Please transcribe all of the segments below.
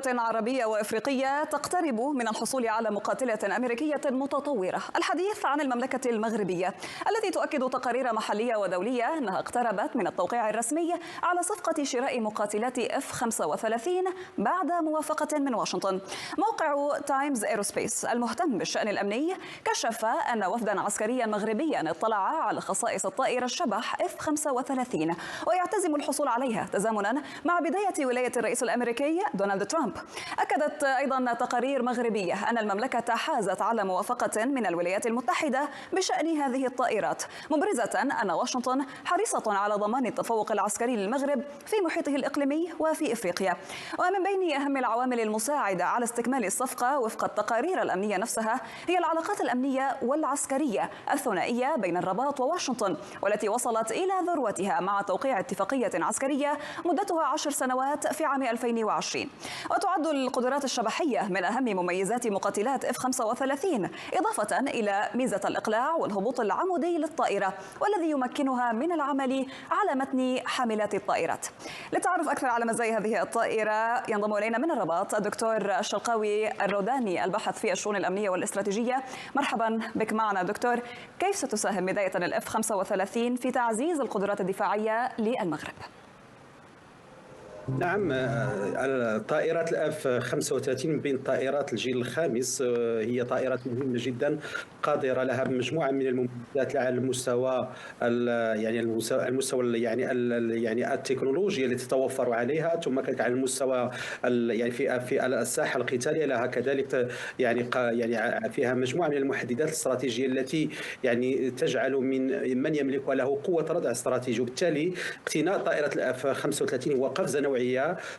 دولة عربية وإفريقية تقترب من الحصول على مقاتلة أمريكية متطورة. الحديث عن المملكة المغربية التي تؤكد تقارير محلية ودولية أنها اقتربت من التوقيع الرسمي على صفقة شراء مقاتلات F-35 بعد موافقة من واشنطن. موقع تايمز ايروسبيس المهتم بالشأن الأمني كشف أن وفدا عسكريا مغربيا اطلع على خصائص الطائرة الشبح F-35 ويعتزم الحصول عليها تزامنا مع بداية ولاية الرئيس الأمريكي دونالد ترامب. أكدت أيضا تقارير مغربية أن المملكة حازت على موافقة من الولايات المتحدة بشأن هذه الطائرات، مبرزة أن واشنطن حريصة على ضمان التفوق العسكري للمغرب في محيطه الإقليمي وفي إفريقيا. ومن بين أهم العوامل المساعدة على استكمال الصفقة وفق التقارير الأمنية نفسها هي العلاقات الأمنية والعسكرية الثنائية بين الرباط وواشنطن، والتي وصلت إلى ذروتها مع توقيع اتفاقية عسكرية مدتها 10 سنوات في عام 2020. وتعد القدرات الشبحية من أهم مميزات مقاتلات F-35، إضافة إلى ميزة الإقلاع والهبوط العمودي للطائرة، والذي يمكنها من العمل على متن حاملات الطائرات. للتعرف أكثر على مزايا هذه الطائرة ينضم إلينا من الرباط الدكتور الشرقاوي الروداني الباحث في الشؤون الأمنية والاستراتيجية. مرحبا بك معنا دكتور. كيف ستساهم بداية F-35 في تعزيز القدرات الدفاعية للمغرب؟ نعم، الطائرات الاف 35 من بين طائرات الجيل الخامس هي طائرات مهمه جدا، قادره لها بمجموعه من المميزات على المستوى يعني التكنولوجيا اللي تتوفر عليها، ثم كذلك على المستوى يعني في الساحه القتاليه لها كذلك يعني فيها مجموعه من المحددات الاستراتيجيه التي يعني تجعل من يملكها له قوه ردع استراتيجي، وبالتالي اقتناء طائره الاف 35 هو قفزه نوعيه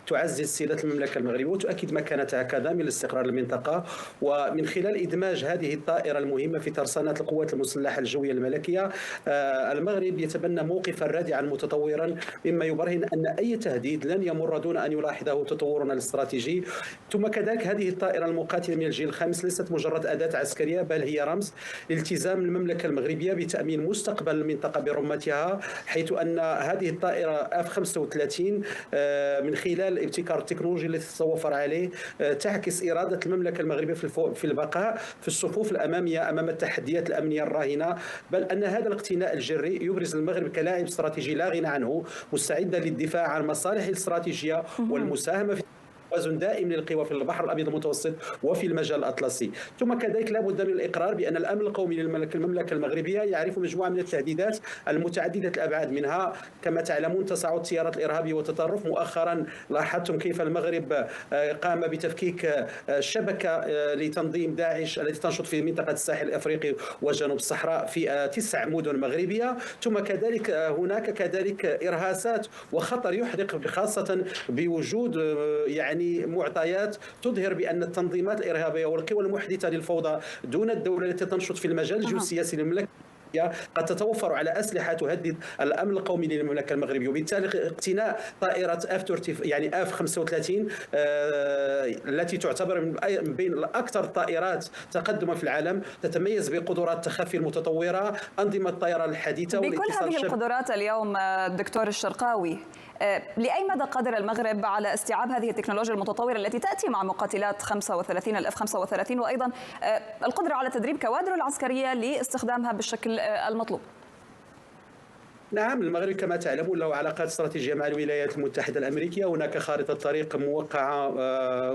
تعزز سياده المملكه المغربيه وتؤكد مكانتها كضامن لاستقرار المنطقه. ومن خلال ادماج هذه الطائره المهمه في ترسانات القوات المسلحه الجويه الملكيه، المغرب يتبنى موقفا رادعا متطورا، مما يبرهن ان اي تهديد لن يمر دون ان يلاحظه تطورنا الاستراتيجي. ثم كذلك هذه الطائره المقاتله من الجيل الخامس ليست مجرد اداه عسكريه، بل هي رمز التزام المملكه المغربيه بتامين مستقبل المنطقه برمتها، حيث ان هذه الطائره F-35 من خلال ابتكار التكنولوجيا التي تتوفر عليه تعكس إرادة المملكة المغربية في البقاء في الصفوف الأمامية أمام التحديات الأمنية الراهنة، بل أن هذا الاقتناء الجري يبرز المغرب كلاعب استراتيجي لا غنى عنه، مستعدا للدفاع عن مصالحه الاستراتيجية والمساهمة في توازن دائم للقوى في البحر الابيض المتوسط وفي المجال الاطلسي. ثم كذلك لا بد من الاقرار بان الامن القومي للمملكه المغربيه يعرف مجموعه من التهديدات المتعدده الابعاد، منها كما تعلمون تصاعد التيارات الارهابيه والتطرف. مؤخرا لاحظتم كيف المغرب قام بتفكيك شبكه لتنظيم داعش التي تنشط في منطقه الساحل الافريقي وجنوب الصحراء في 9 مدن مغربيه. ثم كذلك هناك كذلك ارهاسات وخطر يحدق، خاصه بوجود يعني معطيات تظهر بأن التنظيمات الإرهابية والقوى المحدثة للفوضى دون الدولة التي تنشط في المجال الجيوسياسي للمملكة قد تتوفر على أسلحة تهدد الأمن القومي للمملكة المغربية. وبالتالي اقتناء طائرة F-35 التي تعتبر من بين أكثر الطائرات تقدما في العالم، تتميز بقدرات تخفي المتطورة، أنظمة الطيران الحديثة. بكل هذه القدرات اليوم دكتور الشرقاوي، لأي مدى قادر المغرب على استيعاب هذه التكنولوجيا المتطورة التي تأتي مع مقاتلات 35 F-35، وأيضا القدرة على تدريب كوادر العسكرية لاستخدامها بالشكل المطلوب؟ نعم، المغرب كما تعلمون له علاقات استراتيجية مع الولايات المتحدة الأمريكية. هناك خارطة طريق موقعة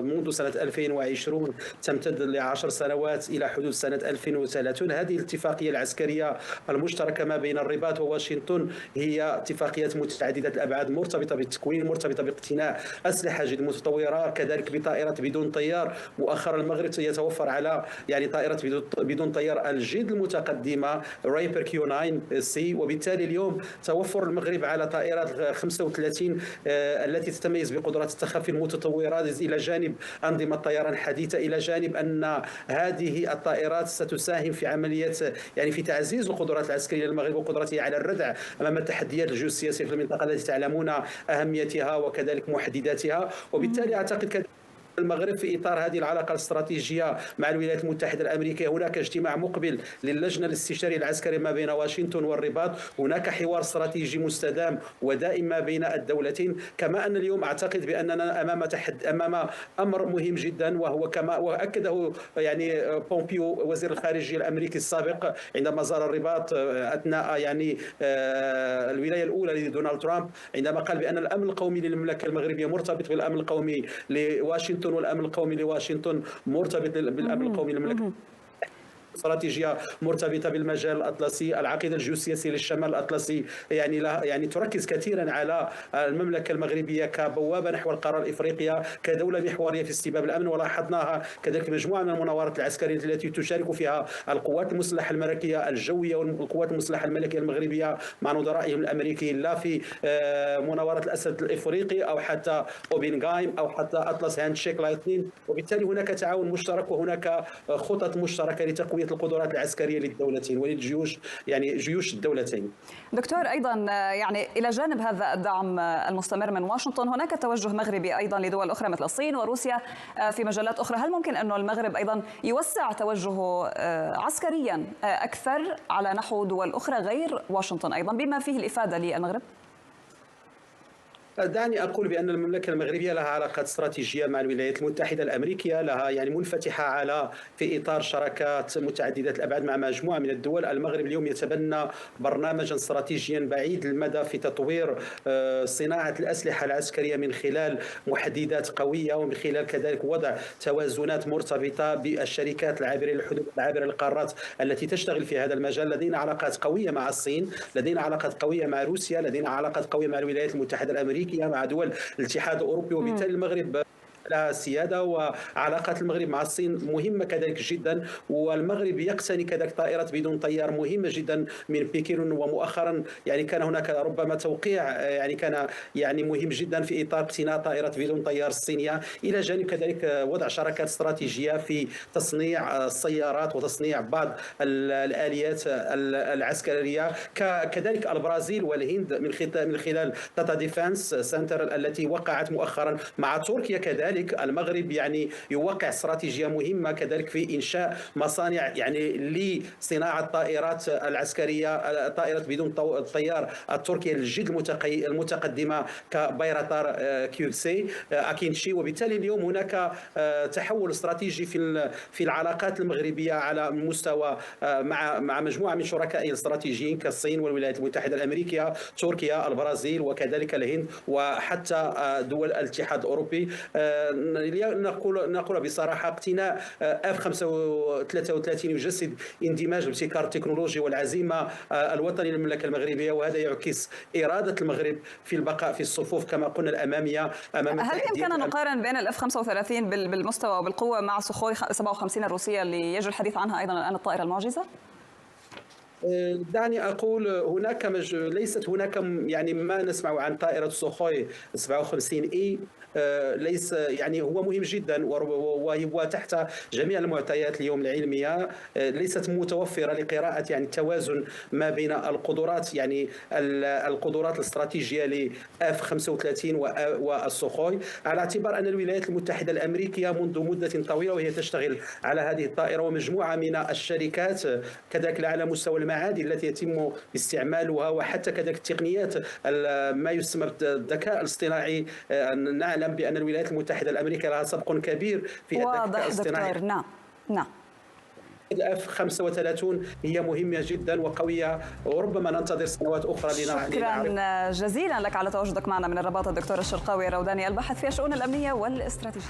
منذ سنة 2020 تمتد ل10 سنوات إلى حدود سنة 2030. هذه الاتفاقية العسكرية المشتركة ما بين الرباط وواشنطن هي اتفاقيات متعددة الأبعاد، مرتبطة بالتكوين، مرتبطة باقتناء أسلحة جد متطورة، كذلك بطائرات بدون طيار. مؤخرا المغرب يتوفر على يعني طائرة بدون طيار الجد المتقدمة رايبر Q9C، وبالتالي اليوم توفر المغرب على طائرات 35 التي تتميز بقدرات التخفي المتطورة إلى جانب أنظمة طيران حديثة، إلى جانب أن هذه الطائرات ستساهم في عملية يعني في تعزيز القدرات العسكرية للمغرب وقدرتها على الردع أمام التحديات الجيوسياسية في المنطقة التي تعلمون أهميتها وكذلك محدداتها. وبالتالي أعتقد المغرب في إطار هذه العلاقة الاستراتيجية مع الولايات المتحدة الأمريكية. هناك اجتماع مقبل للجنة الاستشارية العسكرية ما بين واشنطن والرباط. هناك حوار استراتيجي مستدام ودائم ما بين الدولتين. كما أن اليوم أعتقد بأننا أمام أمر مهم جدا، وهو كما وأكده يعني بومبيو وزير الخارجية الأمريكي السابق عندما زار الرباط أثناء يعني الولاية الأولى لدونالد ترامب، عندما قال بأن الأمن القومي للمملكة المغربية مرتبط بالأمن القومي لواشنطن، والأمن القومي لواشنطن مرتبط بالأمن القومي للمملكة. استراتيجية مرتبطة بالمجال الأطلسي. العقيدة الجيوسياسية للشمال الأطلسي يعني تركز كثيرا على المملكة المغربية كبوابة نحو القارة الإفريقية، كدولة محورية في استباب الأمن. ولاحظناها كذلك مجموعة من المناورات العسكرية التي تشارك فيها القوات المسلحة الملكية الجوية والقوات المسلحة الملكية المغربية مع نظرائهم الأمريكيين، لا في مناورة الأسد الإفريقي أو حتى أوبنغايم أو حتى أطلس هاندشيك لايتنين. وبالتالي هناك تعاون مشترك وهناك خطط مشتركة لتقوية القدرات العسكرية للدولتين وللجيوش، يعني جيوش الدولتين. دكتور، أيضا يعني إلى جانب هذا الدعم المستمر من واشنطن، هناك توجه مغربي أيضا لدول أخرى مثل الصين وروسيا في مجالات أخرى. هل ممكن أن المغرب أيضا يوسع توجهه عسكريا أكثر على نحو دول أخرى غير واشنطن أيضا بما فيه الإفادة للمغرب؟ دعني أقول بأن المملكة المغربية لها علاقات استراتيجية مع الولايات المتحدة الأمريكية، لها يعني منفتحة على في إطار شراكات متعددة الأبعاد مع مجموعة من الدول. المغرب اليوم يتبنى برنامجا استراتيجيا بعيد المدى في تطوير صناعة الأسلحة العسكرية من خلال محددات قوية، ومن خلال كذلك وضع توازنات مرتبطة بالشركات العابرة للحدود العابرة للقارات التي تشتغل في هذا المجال. لدينا علاقات قوية مع الصين، لدينا علاقات قوية مع روسيا، لدينا علاقات قوية مع الولايات المتحدة الأمريكية، مع دول الاتحاد الأوروبي. وبالتالي المغرب لها سيادة، وعلاقات المغرب مع الصين مهمة كذلك جدا. والمغرب يقتني كذلك طائرة بدون طيار مهمة جدا من بكين، ومؤخرا يعني كان هناك ربما توقيع يعني كان يعني مهم جدا في إطار اقتناء طائرة بدون طيار الصينية، إلى جانب كذلك وضع شراكات استراتيجية في تصنيع السيارات وتصنيع بعض الآليات العسكرية. كذلك البرازيل والهند من خلال تاتا ديفانس سنتر التي وقعت مؤخرا مع تركيا. كذلك المغرب يعني يوقع استراتيجية مهمة كذلك في إنشاء مصانع يعني لصناعة الطائرات العسكرية، طائرة بدون الطيار التركية الجد المتقدمة كبيرطار كيوكسي أكينشي. وبالتالي اليوم هناك تحول استراتيجي في العلاقات المغربية على مستوى مع مجموعة من شركائها الاستراتيجيين كالصين والولايات المتحدة الأمريكية، تركيا، البرازيل، وكذلك الهند، وحتى دول الاتحاد الأوروبي. نقول بصراحة اقتناء F-35 يجسد اندماج الابتكار التكنولوجي والعزيمة الوطني للمملكة المغربية، وهذا يعكس إرادة المغرب في البقاء في الصفوف كما قلنا الأمامية أمام. هل يمكننا نقارن بين ال F-35 بالمستوى وبالقوة مع سخوي 57 الروسية اللي يجري الحديث عنها أيضا الآن الطائرة المعجزة؟ دعني أقول هناك ليست هناك يعني ما نسمع عن طائرة سوخوي 57 إي ليس يعني هو مهم جدا، وهو تحت جميع المعطيات اليوم العلمية ليست متوفرة لقراءة يعني التوازن ما بين القدرات يعني القدرات الاستراتيجية ل F-35 والسوخوي، على اعتبار أن الولايات المتحدة الأمريكية منذ مدة طويلة وهي تشتغل على هذه الطائرة، ومجموعة من الشركات كذلك على مستوى المعادن التي يتم استعمالها، وحتى كذلك التقنيات ما يسمى بالذكاء الاصطناعي. نعلم بأن الولايات المتحدة الأمريكية لها سبق كبير في الذكاء الاصطناعي. نعم نعم. F-35 هي مهمة جدا وقوية، وربما ننتظر سنوات أخرى شكرا جزيلا لك على تواجدك معنا من الرباط الدكتور الشرقاوي الروداني الباحث في الشؤون الأمنية والاستراتيجية.